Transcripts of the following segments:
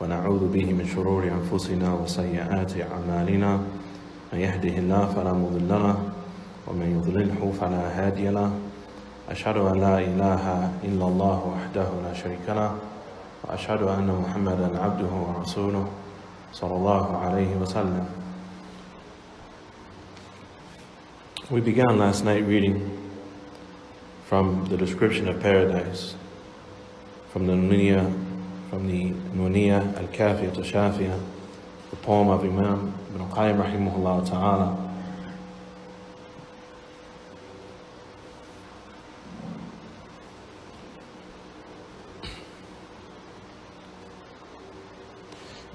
ونعوذ به من شرور أنفسنا وسيئات أعمالنا من يهده الله فلا مضل له ومن يضلله فلا هادي له أشهد أن لا إله إلا الله وحده لا شريك له وأشهد أن محمدا عبده ورسوله صلى الله عليه وسلم. We began last night reading from the description of paradise, from the Nuniyya al-Kafiyah al-Shafiyah, the poem of Imām Ibn Qayyim rahimahullah ta'ala.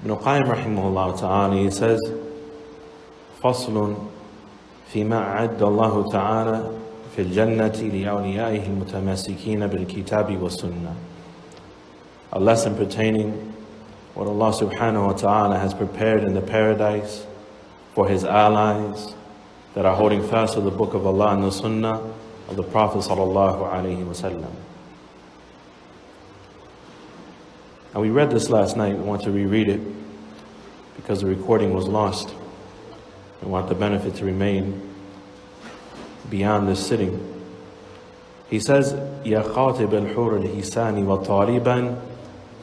Ibn Qayyim rahimahullah ta'ala, he says, فصل فيما أعد الله تعالى في الجنة لأوليائه المتمسكين بالكتاب والسنة. A lesson pertaining what Allah subhanahu wa ta'ala has prepared in the paradise for His allies that are holding fast to the book of Allah and the Sunnah of the Prophet sallallahu alaihi wasallam. And we read this last night. We want to reread it because the recording was lost. We want the benefit to remain beyond this sitting. He says, يا خاطب الحور الحسان وطالبا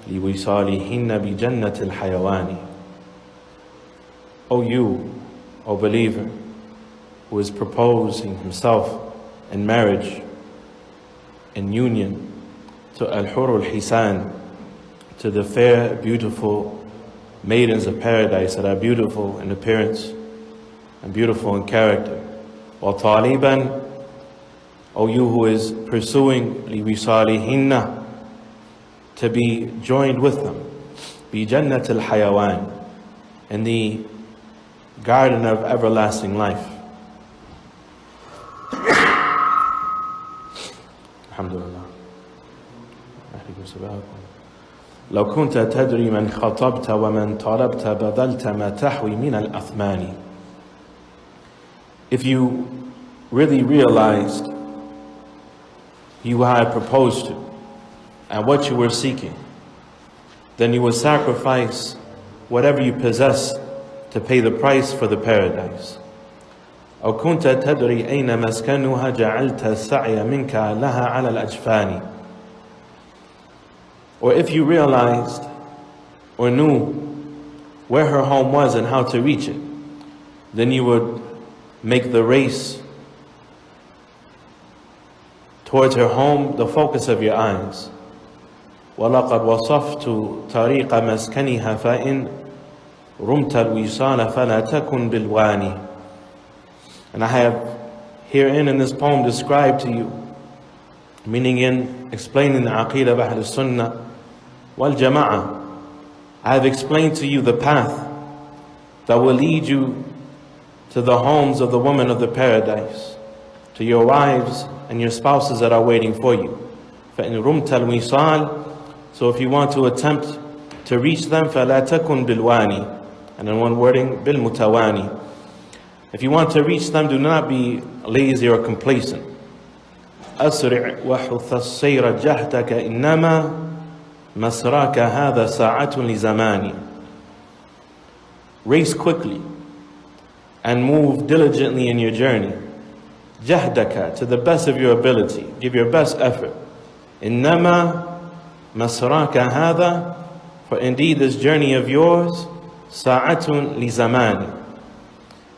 لوصالهن بجنة الحيوان. O you, O believer, who is proposing himself in marriage, in union, to al-hur al-hisan, to the fair, beautiful maidens of paradise that are beautiful in appearance and beautiful in character. وَطَالِبًا, O you who is pursuing لِوِصَالِهِنَّ, to be joined with them, بِجَنَّةِ الْحَيَوَانِ, in the garden of everlasting life. Alhamdulillah. لو كنت تدري من خطبت ومن طلبت بذلت ما تحوي من الأثمان. If you really realized you had proposed to and what you were seeking, then you would sacrifice whatever you possess to pay the price for the paradise. أو كنت تدري أين مسكنها جعلت السعي منك لها على الأجفان. Or if you realized or knew where her home was and how to reach it, then you would make the race towards her home the focus of your eyes. وَلَقَدْ وَصَفْتُ طَرِيقَ مَسْكَنِهَا فَإِنْ رُمْتَ الْوِصَالَ فَلَا تَكُنْ بِالْوَانِ. And I have herein in this poem described to you, meaning in explaining the Aqeedah of Ahl Sunnah wal Jama'ah, I have explained to you the path that will lead you to the homes of the women of the paradise, to your wives and your spouses that are waiting for you. فَإِنْ رُمْتَ الْوِصَالِ, so if you want to attempt to reach them, فَلَا تَكُنْ بِالْوَانِ, and in one wording, بِالْمُتَوَانِ. If you want to reach them, do not be lazy or complacent. أسرع وحث السير جهدك إنما مسراك هذا ساعة لزماني. Race quickly and move diligently in your journey. جهدك, to the best of your ability. Give your best effort. إنما مسراك هذا, for indeed this journey of yours, ساعة لزماني,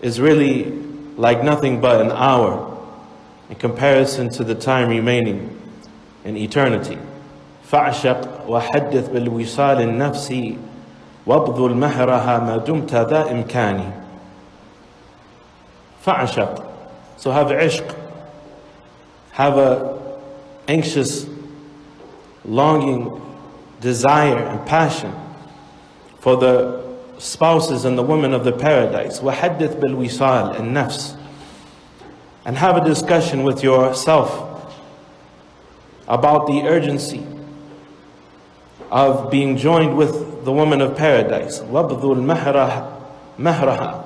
is really like nothing but an hour in comparison to the time remaining in eternity. فَعْشَقْ وَحَدِّثْ بِالْوِصَالِ النَّفْسِ وَابْذُلْ مَهْرَهَا مَا دُمْتَ ذَا إِمْكَانِ. فَعْشَقْ, so have ishq, have a anxious longing, desire and passion for the spouses and the women of the paradise. وَحَدِّثْ بِالْوِصَالِ النَّفْسِ, and have a discussion with yourself about the urgency of being joined with the woman of paradise. وَابْذُلْ مَهْرَهَا,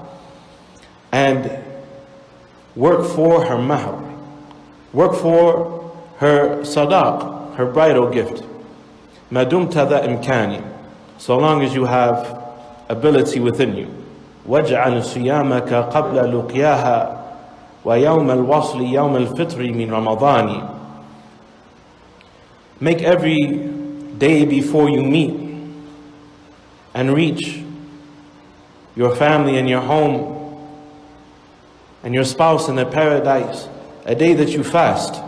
and work for her mahr, work for her sadaq, her bridal gift. مَا دُمْتَ ذَا إِمْكَانِ, so long as you have ability within you. وَاجْعَلْ صِيَامَكَ قَبْلَ لُقْيَاهَا وَيَوْمَ الْوَصْلِ يَوْمَ الْفِطْرِ مِنْ رَمَضَانِ. Make every day before you meet and reach your family and your home and your spouse in the paradise, a day that you fast,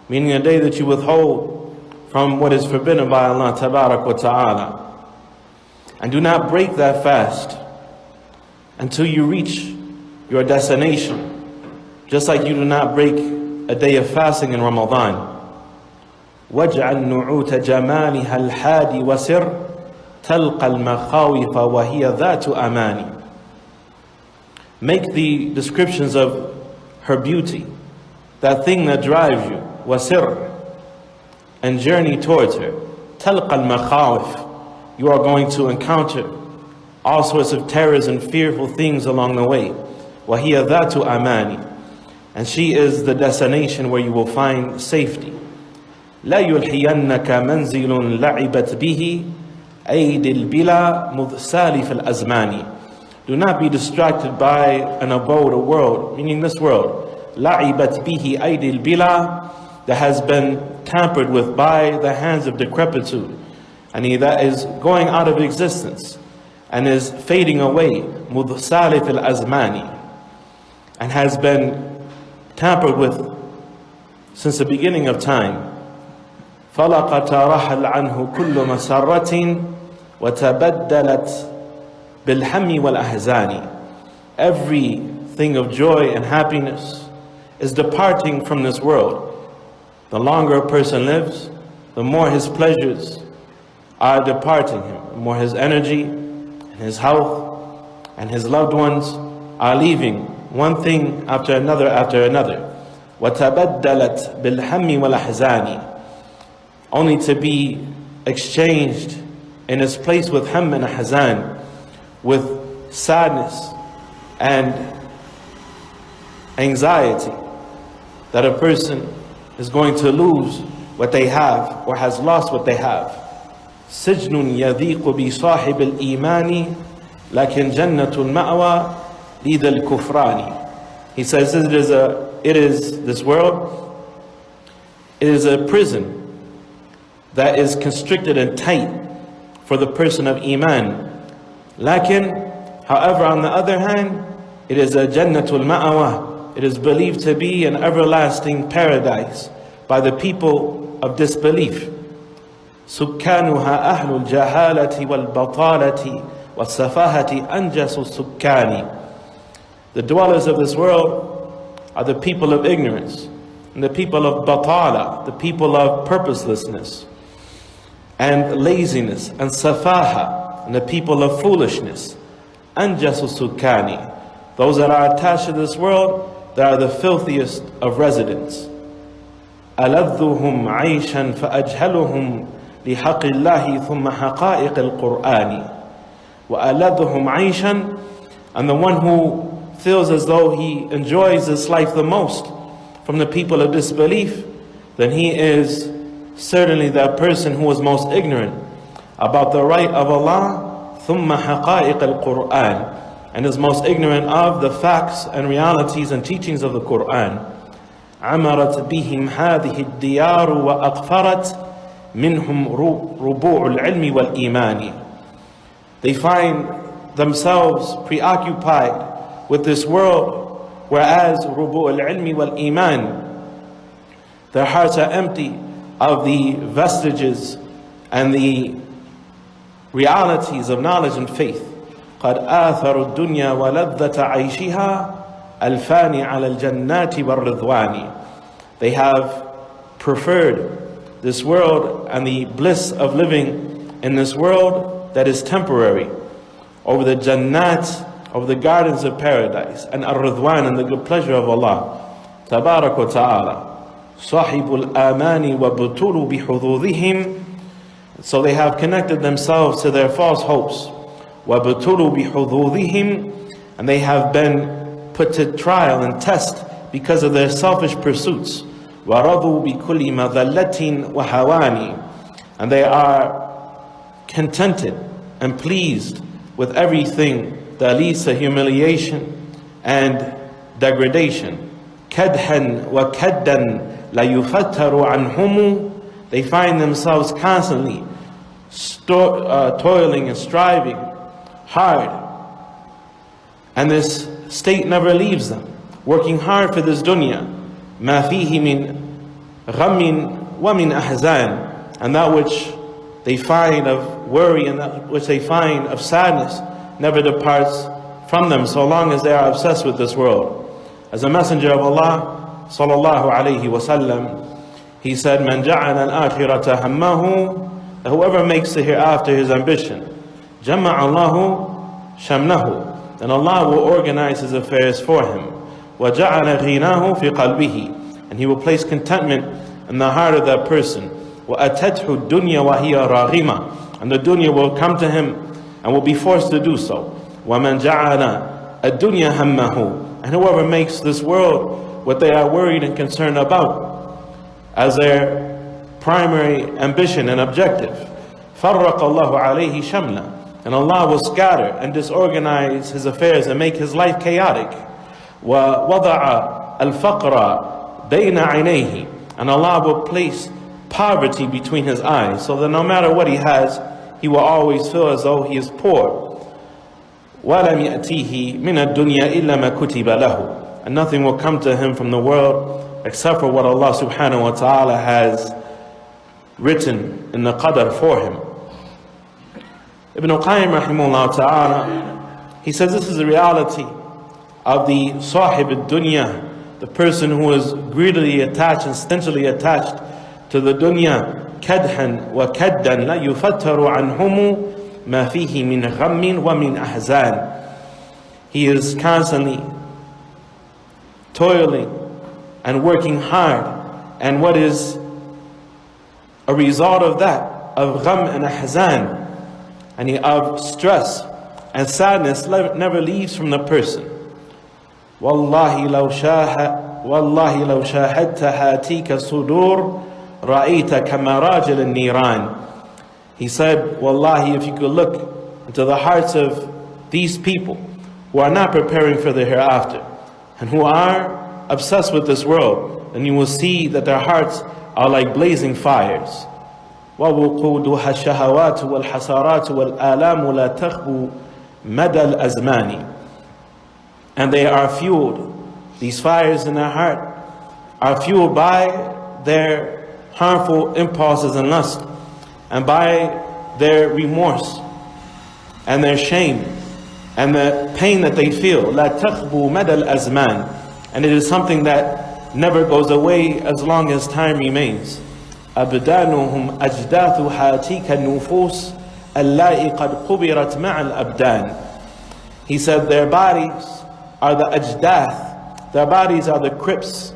meaning a day that you withhold from what is forbidden by Allah Tabarak wa Ta'ala. And do not break that fast until you reach your destination, just like you do not break a day of fasting in Ramadan. وَاجْعَلْ نُعُوتَ جَمَالِهَا الْحَادِ وَسِرْ تَلْقَى الْمَخَاوِفَ وَهِيَ ذَاتُ أَمَانِ. Make the descriptions of her beauty, that thing that drives you, وَسِرْ, and journey towards her. تَلْقَى الْمَخَاوِفَ, you are going to encounter all sorts of terrors and fearful things along the way. وَهِيَ ذَاتُ أَمَانِ, and she is the destination where you will find safety. لا يلحينك منزل لعبت به أيدي البلا مذ سالف الأزمان. Do not be distracted by an abode, a world, meaning this world. لعبت به أيدي البلا, that has been tampered with by the hands of decrepitude, and that is going out of existence and is fading away. مذ سالف الأزمان, and has been tampered with since the beginning of time. فَلَقَ تَرَحَلْ عَنْهُ كُلُّ مَسَرَّةٍ وَتَبَدَّلَتْ بِالْحَمِّ وَالْأَحْزَانِ. Everything of joy and happiness is departing from this world. The longer a person lives, the more his pleasures are departing him, the more his energy and his health and his loved ones are leaving, one thing after another after another. وَتَبَدَّلَتْ بِالْحَمِّ وَالْأَحْزَانِ, only to be exchanged in its place with ham and ahzan, with sadness and anxiety that a person is going to lose what they have or has lost what they have. سجن يضيق بصاحب الإيمان لكن جنة المأوى لذا الكفران. He says this world, it is a prison that is constricted and tight for the person of Iman. Lakin, however, on the other hand, it is a Jannatul Ma'awa. It is believed to be an everlasting paradise by the people of disbelief. سكانها أهل الجهالة والبطالة والسفاهة أنجس السكان. The dwellers of this world are the people of ignorance, and the people of batala, the people of purposelessness and laziness, and safaha, and the people of foolishness. Anjasu sukkani, those that are attached to this world, they are the filthiest of residents. ألذهم عيشا فأجهلهم لحق الله ثم حقائق القرآن. وألذهم عيشا, and the one who feels as though he enjoys this life the most from the people of disbelief, then he is certainly that person who is most ignorant about the right of Allah, ثُمَّ حَقَائِقَ الْقُرْآنِ, and is most ignorant of the facts and realities and teachings of the Qur'an. عَمَرَتْ بِهِمْ هَذِهِ الدِّيَارُ وَأَقْفَرَتْ مِنْهُمْ رُبُوعُ الْعِلْمِ وَالْإِيمَانِ. They find themselves preoccupied with this world, whereas rubu' al-ilmi wal-iman, their hearts are empty of the vestiges and the realities of knowledge and faith. قَدْ آثَرُوا الدُّنْيَا وَلَذَّةَ عَيْشِهَا الْفَانِ عَلَى الْجَنَّاتِ وَالرِّضْوَانِ. They have preferred this world and the bliss of living in this world that is temporary over the jannat, over the gardens of paradise, and ar-ridwan, and the good pleasure of Allah Tabarak wa Ta'ala. صَاحِبُ الْآمَانِ وَبُطُولُ بِحُظُوظِهِمْ. So they have connected themselves to their false hopes. وَبُطُولُ بِحُظُوظِهِمْ, and they have been put to trial and test because of their selfish pursuits. وَرَضُوا بِكُلِّ مَذَلَّةٍ وَهَوَانِ, and they are contented and pleased with everything that leads to humiliation and degradation. كَدْحًا وَكَدًّا لَيُفَتَّرُ عَنْهُمُ. They find themselves constantly toiling and striving hard, and this state never leaves them, working hard for this dunya. مَا فِيهِ مِنْ غَمٍ وَمِنْ أَحْزَانٍ. And that which they find of worry and that which they find of sadness never departs from them so long as they are obsessed with this world. As a messenger of Allah sallallahu alayhi wasallam, he said, "Man ja'ala al-akhirata hammahu." Whoever makes the hereafter his ambition, jama'a Allahu shamnahu. Then Allah will organize his affairs for him. Wa ja'ala ghinahu fi qalbihi. And he will place contentment in the heart of that person. Wa atathu dunya wa hiya raghima. And the dunya will come to him and will be forced to do so. Wa man ja'ala ad-dunya hammahu. And whoever makes this world what they are worried and concerned about as their primary ambition and objective, farraqa Allahu alayhi shamla. And Allah will scatter and disorganize his affairs and make his life chaotic. Wa wada'a al-faqra bayna aynayhi. And Allah will place poverty between his eyes, so that no matter what he has, he will always feel as though he is poor. وَلَمْ يَأْتِيهِ مِنَ الدُّنْيَا إِلَّا مَا كُتِبَ لَهُ. And nothing will come to him from the world except for what Allah subhanahu wa ta'ala has written in the qadr for him. Ibn Qayyim rahimahullah ta'ala, he says this is the reality of the sahib al-dunya, the person who is greedily attached and stingy attached to the dunya. كَدْحًا وَكَدًّا لَا يُفَتَّرُ عَنْهُمُ مَا فِيهِ مِنْ غَمٍ وَمِنْ أَحْزَانٍ. He is constantly toiling and working hard, and what is a result of that, of gham and ahzan, and of stress and sadness, never leaves from the person. وَاللَّهِ لَوْ شَاهَدْتَ هَاتِيكَ الصُّدُورِ رَأَيْتَ كَمَرَاجِلِ النِّيرَانِ. He said, Wallahi, if you could look into the hearts of these people who are not preparing for the hereafter and who are obsessed with this world, then you will see that their hearts are like blazing fires. وَوُقُودُهَا الشَّهَوَاتُ وَالْحَسَرَاتُ وَالْآلَامُ لَا تَخْبُو مَدَى الْأَزْمَانِ. And they are fueled, these fires in their heart are fueled by their harmful impulses and lust, and by their remorse and their shame and the pain that they feel. لَا تَخْبُو مَدَى الْأَزْمَانِ. And it is something that never goes away as long as time remains. أَبْدَانُهُمْ أَجْدَاثُ حَاتِيكَ النُّفُوسِ اللَّائِ قَدْ قُبِرَتْ مَعَ الْأَبْدَانِ. He said their bodies are the ajdath, their bodies are the crypts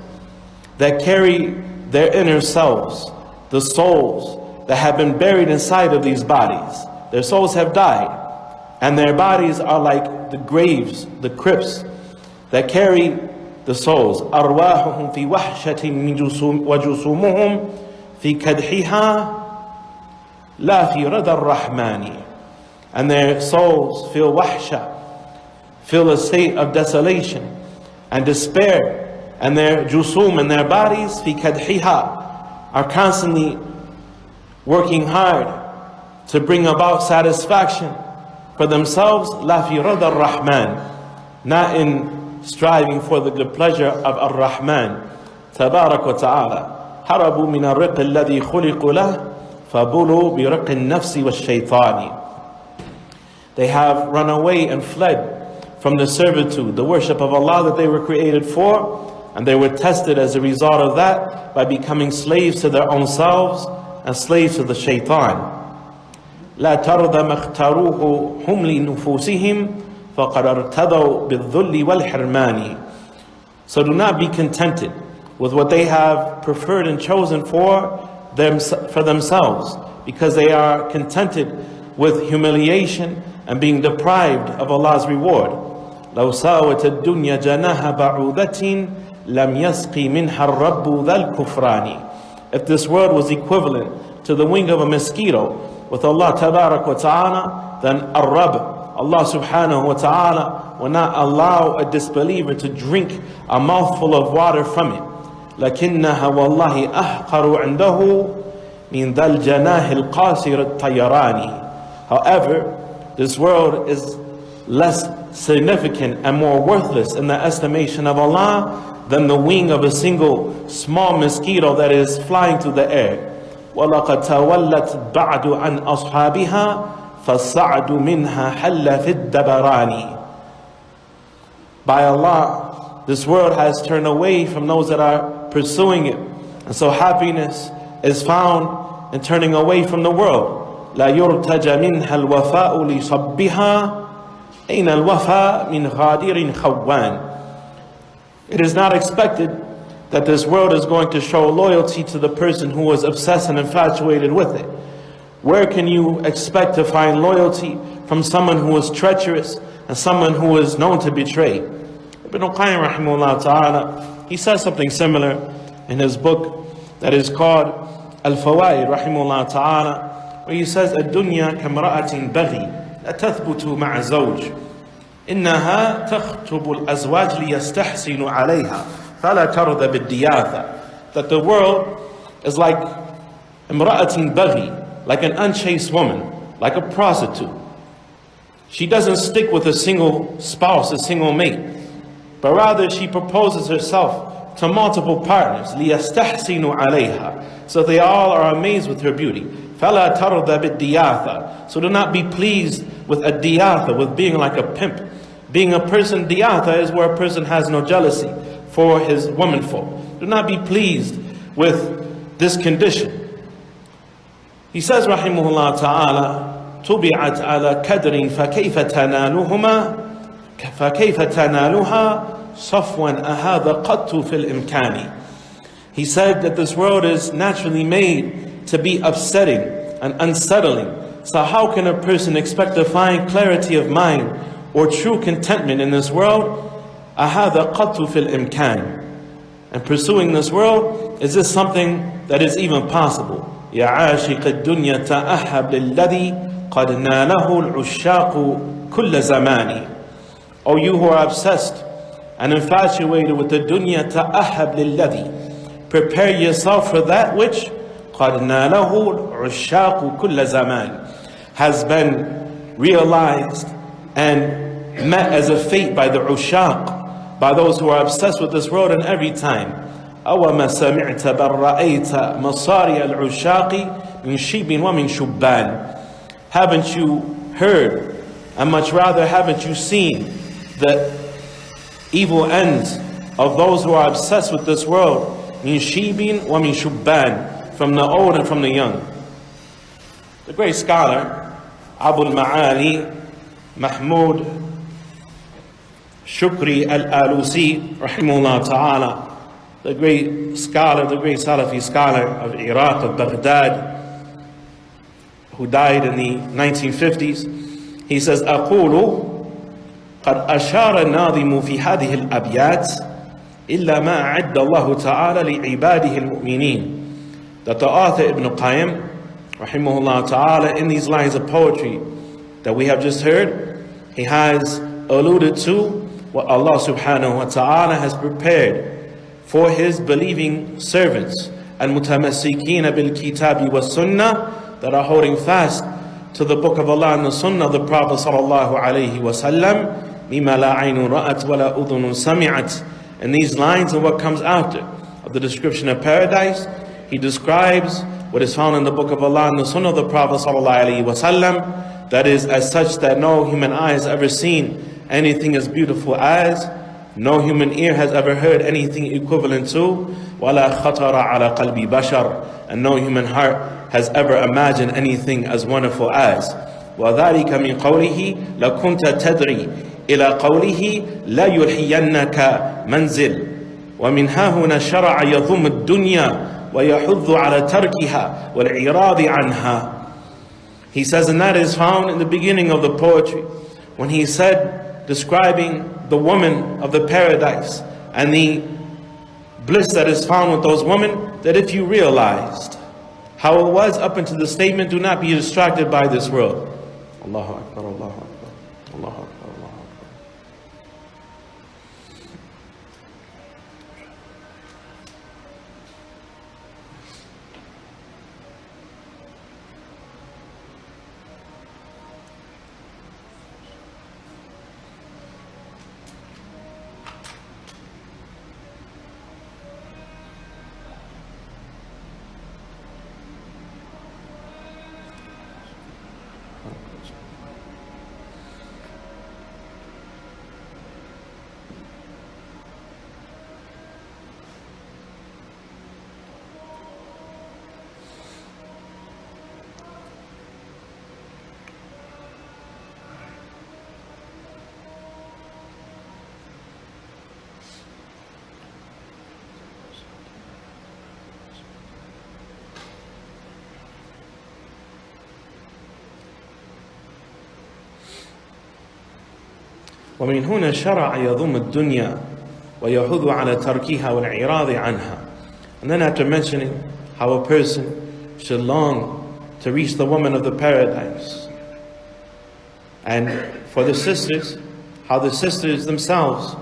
that carry their inner selves, the souls that have been buried inside of these bodies. Their souls have died, and their bodies are like the graves, the crypts that carry the souls. أَرْوَاحُهُمْ فِي وَحْشَةٍ وَجُسُومُهُمْ فِي كَدْحِهَا لَا فِي رَدَى الرَّحْمَانِ. And their souls feel wahsha, feel a state of desolation and despair, and their jusum and their bodies فِي كَدْحِهَا are constantly working hard to bring about satisfaction for themselves, لا في رضا الرحمن, not in striving for the good pleasure of Ar-Rahman تبارك وتعالى. هربوا من الرق الذي خلقوا له فبلوا برق النفس والشيطان. They have run away and fled from the servitude, the worship of Allah that they were created for, and they were tested as a result of that by becoming slaves to their own selves and slaves to the shaitan. لا ترضى ما اختاروه هم لنفوسهم فقد ارتضوا بالذل والحرمان. So do not be contented with what they have preferred and chosen for themselves, because they are contented with humiliation and being deprived of Allah's reward. لو ساوت الدنيا جناح بعوضة لم يسقي منها الرب ذا الكفران. If this world was equivalent to the wing of a mosquito, with Allah Tabarak wa Ta'ala, then Ar-Rabb, Allah Subhanahu wa Ta'ala, will not allow a disbeliever to drink a mouthful of water from it. لكنها والله أحقر عنده من ذا الجناح القاصر الطيراني. However, this world is less significant and more worthless in the estimation of Allah than the wing of a single small mosquito that is flying through the air. وَلَقَدْ تَوَلَّتْ بَعْدُ عَنْ أَصْحَابِهَا فَالصَّعْدُ مِنْهَا حَلَّ فِي الدَّبَرَانِ. By Allah, this world has turned away from those that are pursuing it. And so happiness is found in turning away from the world. لا يرتج منها الوفاء لصبها أين الوفاء من غادر خوان. It is not expected that this world is going to show loyalty to the person who was obsessed and infatuated with it. Where can you expect to find loyalty from someone who is treacherous and someone who is known to betray? Ibn Qayyim rahimahullah ta'ala, he says something similar in his book that is called Al-Fawaid rahimahullah ta'ala, where he says, الدنيا كامرأة بغي لا تثبت مع زوج إنها تخطب الأزواج ليستحسن عليها فلا ترضى بالدياثة. That the world is like امرأة بغي, like an unchaste woman, like a prostitute. She doesn't stick with a single spouse, a single mate, but rather she proposes herself to multiple partners. لِيَسْتَحْسِنُ عَلَيْهَا, so they all are amazed with her beauty. فَلَا تَرْضَ بِالدِّيَاثَ, so do not be pleased with a diyatha, with being like a pimp. Being a person, diyatha is where a person has no jealousy for his womanfolk. Do not be pleased with this condition. He says, rahimahullah ta'ala, طُبِعَتْ عَلَى كَدْرٍ فَكَيْفَ تَنَالُهَا صَفْوًا أَهَذَا قَدْتُ فِي الْإِمْكَانِ. He said that this world is naturally made to be upsetting and unsettling. So how can a person expect to find clarity of mind or true contentment in this world? أَهَذَا قَدْتُ فِي الْإِمْكَانِ. And pursuing this world, is this something that is even possible? يَا عَاشِقَ الدُّنْيَا تَأَهَّبْ لِلَّذِي قَدْ نَالَهُ الْعُشَّاقُ كُلَّ زَمَانِ. O you who are obsessed and infatuated with the dunya, تَأَهَّبْ لِلَّذِي, prepare yourself for that which قَدْ نَالَهُ الْعُشَّاقُ كُلَّ زَمَانِ, has been realized and met as a fate by the ushaq, by those who are obsessed with this world in every time. أَوَمَا سَمِعْتَ بَرَّأَيْتَ مَصَارِيَ الْعُشَّاقِ مِنْ شِيبٍ وَمِنْ شُبَّانٍ. Haven't you heard, and much rather haven't you seen, the evil ends of those who are obsessed with this world? مِنْ شِيبٍ وَمِنْ شُبَّانٍ, from the old and from the young. The great scholar Abu al-Ma'ali Mahmud Shukri al-Alusi rahimahullah ta'ala, the great scholar, the great Salafi scholar of Iraq, of Baghdad, who died in the 1950s, he says, أقول قد أشار الناظم في هذه الأبيات إلا ما أعد الله تعالى لعباده المؤمنين. That the author Ibn Qayyim rahimahullah ta'ala, in these lines of poetry that we have just heard, he has alluded to what Allah subhanahu wa ta'ala has prepared for his believing servants, al-mutamassikeen bil-kitabi wa sunnah, that are holding fast to the book of Allah and the sunnah of the Prophet sallallahu alayhi wa sallam, mimma la aynun ra'at wa la udhunun sami'at. And these lines are what comes after of the description of paradise. He describes what is found in the book of Allah and the sunnah of the Prophet sallallahu alayhi wa sallam, that is as such that no human eye has ever seen anything as beautiful as, no human ear has ever heard anything equivalent to, وَلَا خَطَرَ عَلَى قَلْبِ بَشَرٍ, and no human heart has ever imagined anything as wonderful as. وَذَلِكَ مِنْ قَوْلِهِ لَكُنْتَ تَدْرِي إِلَى قَوْلِهِ لَا يُلْحِيَنَّكَ مَنْزِلٍ وَمِنْ هَا هُنَا شَرَعَ يَضُمُّ الدُّنْيَا وَيَحُضُّ عَلَى تَرْكِهَا وَالْإِعْرَاضِ عَنْهَا. He says, and that is found in the beginning of the poetry, when he said, describing the woman of the paradise and the bliss that is found with those women, that if you realized how it was up until the statement, do not be distracted by this world. Allahu Akbar, Allahu Akbar, Allahu Akbar, Allahu Akbar. ومن هنا شرع يضم الدنيا ويحض على تركها والإعراض عنها. And then after mentioning how a person should long to reach the woman of the paradise, and for the sisters, how the sisters themselves,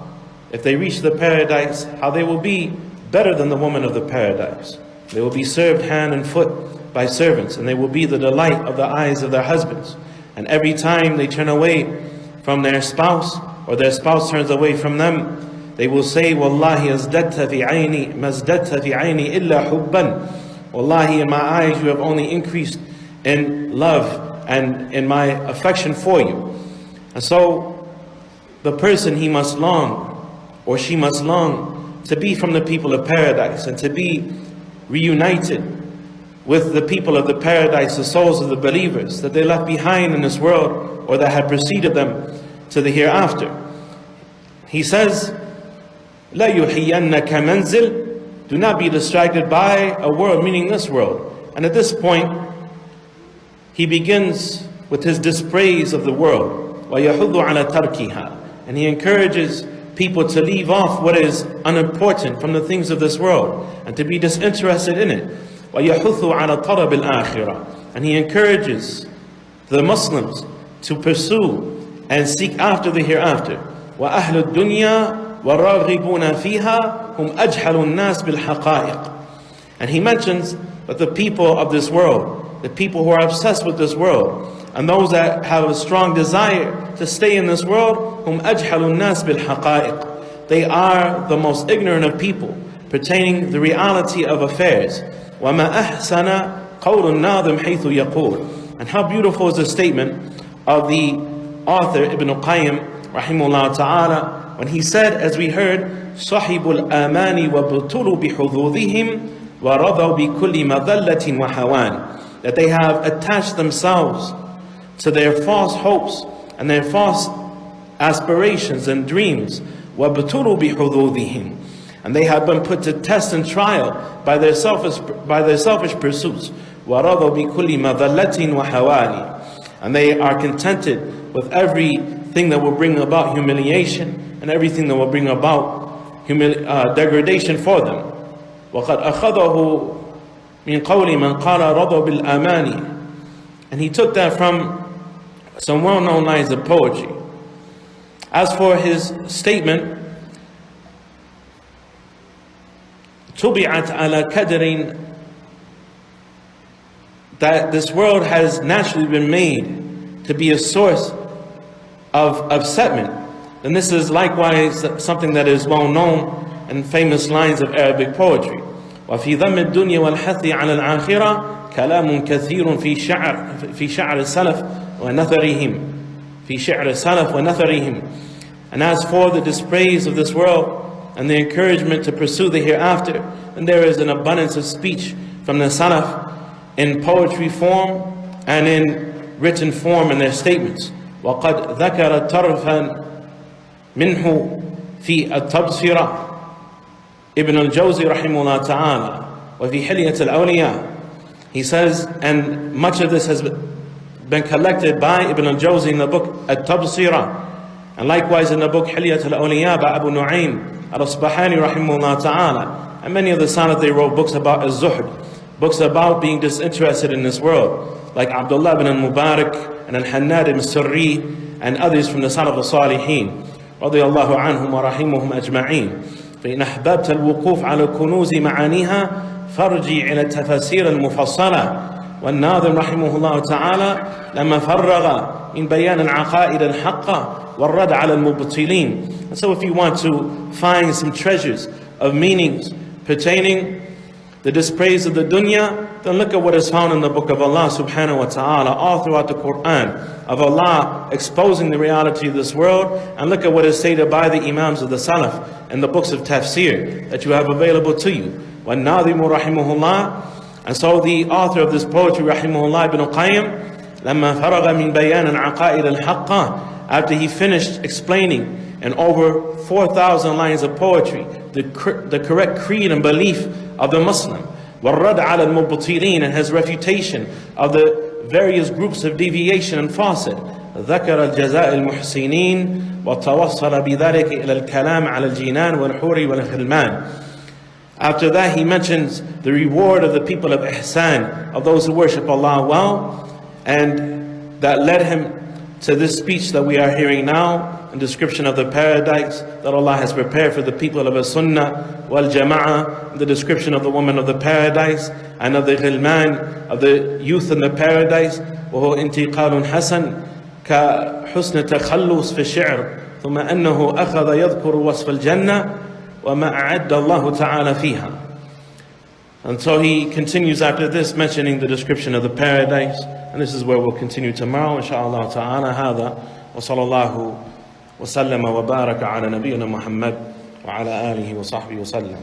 if they reach the paradise, how they will be better than the woman of the paradise. They will be served hand and foot by servants, and they will be the delight of the eyes of their husbands. And every time they turn away from their spouse, or their spouse turns away from them, they will say, Wallahi azdadta fi ayni, mazdadta fi ayni illa hubban. Wallahi, in my eyes you have only increased in love and in my affection for you. And so, the person, he must long, or she must long, to be from the people of paradise, and to be reunited with the people of the paradise, the souls of the believers that they left behind in this world, or that had preceded them to the hereafter. He says, لا يحيينك منزل, do not be distracted by a world, meaning this world. And at this point, he begins with his dispraise of the world. وَيَحُضُّ عَلَى تَرْكِهَا, and he encourages people to leave off what is unimportant from the things of this world, and to be disinterested in it. وَيَحُثُّ عَلَى طَلَبِ الْآخِرَةِ, and he encourages the Muslims to pursue and seek after the hereafter. وَأَهْلُ الدُّنْيَا وَالرَّاغِبُونَ فِيهَا هُمْ أَجْهَلُ النَّاسِ بِالْحَقَائِقِ. And he mentions that the people of this world, the people who are obsessed with this world, and those that have a strong desire to stay in this world, هُمْ أَجْهَلُ النَّاسِ بِالْحَقَائِقِ. They are the most ignorant of people pertaining the reality of affairs. وَمَا أَحْسَنَ قَوْلُ النَّاظِمِ حَيْثُ يَقُولُ. And how beautiful is the statement of the author Ibn Qayyim rahimahullah ta'ala, when he said, as we heard, صَحِبُ الْآمَانِ وَبُطُلُوا بِحُظُوظِهِمْ وَرَضَوْا بِكُلِّ مَذَلَّةٍ وَحَوَانٍ. That they have attached themselves to their false hopes and their false aspirations and dreams. وَبُطُلُوا بِحُظُوظِهِمْ. And they have been put to test and trial by their selfish pursuits. وَرَضَوْا بِكُلِّ مَذَلَّةٍ وَحَوَانٍ. And they are contented with everything that will bring about humiliation and everything that will bring about degradation for them. وَقَدْ أَخَذَهُ مِنْ قَوْلِ مَنْ قَالَ رَضَوْا بِالْآمَانِ. And he took that from some well-known lines of poetry. As for his statement, طُبِعَتْ عَلَى كَدْرٍ, that this world has naturally been made to be a source of upsetment, then this is likewise something that is well known in famous lines of Arabic poetry. وَفِي ذَمِّ الدُّنْيَا وَالْحَثِّ عَلَى الْآخِرَةِ كَلَامٌ كَثِيرٌ في شعر السلف ونثرهم في شعر السلف ونثرهم. And as for the dispraise of this world and the encouragement to pursue the hereafter, then there is an abundance of speech from the Salaf in poetry form and in written form in their statements. وَقَدْ ذَكَرَ طَرْفًا مِنْهُ فِي التَّبْصِرَةِ Ibn al-Jawzi rahimahullah ta'ala وَفِي حِلْيَةِ الْأَوْلِيَاءِ. He says, and much of this has been collected by Ibn al-Jawzi in the book At-Tabsira, and likewise in the book Hilyat al-Awliya by Abu Nu'aym al-Asbahani rahimahullah ta'ala, and many of the Salaf, they wrote books about az-Zuhd. books about being disinterested in this world, like Abdullah ibn al-Mubarak and al-Hannad ibn Surri and others from the Salaf al-Salihin رضي الله عنهم ورحمهم أجمعين. فإن أحببت الوقوف على كنوز معانيها فارجع إلى التفاسير المفصلة. والناظم رحمه الله تعالى لما فرغ من بيان العقائد الحقة والرد على المبطلين. And so if you want to find some treasures of meanings pertaining the dispraise of the dunya, then look at what is found in the book of Allah subhanahu wa ta'ala, all throughout the Quran, of Allah exposing the reality of this world, and look at what is stated by the Imams of the Salaf and the books of tafsir that you have available to you. وَالنَّاظِمُ رَحِمُهُ اللَّهِ. And so the author of this poetry, rahimahullah, Ibn Qayyim, لَمَّا فَرَغَ مِنْ بَيَانِ الْعَقَائِدِ الْحَقَّةِ, after he finished explaining in over 4,000 lines of poetry the correct creed and belief of the Muslim, وَالرَّدْ عَلَى الْمُبْطِلِينَ, and his refutation of the various groups of deviation and falsehood, ذكر الجزاء المحسنين وتوصل بذلك إلى الكلام على الجنان والحور والخلمان. After that, he mentions the reward of the people of ihsan, of those who worship Allah well, and that led him to this speech that we are hearing now, a description of the paradise that Allah has prepared for the people of Sunnah wal Jama'ah, the description of the woman of the paradise and of the ghilman, of the youth in the paradise. وهو انتقال حسن كحسن تخلص في الشعر ثم أنه أخذ يذكر وصف الجنة وَمَا أَعَدَّ اللَّهُ تَعَالَى فِيهَا. And so he continues after this, mentioning the description of the paradise. And this is where we'll continue tomorrow, inshaAllah ta'ala. هذا وصلى الله وسلم وبارك على نبينا محمد وعلى آله وصحبه وسلم.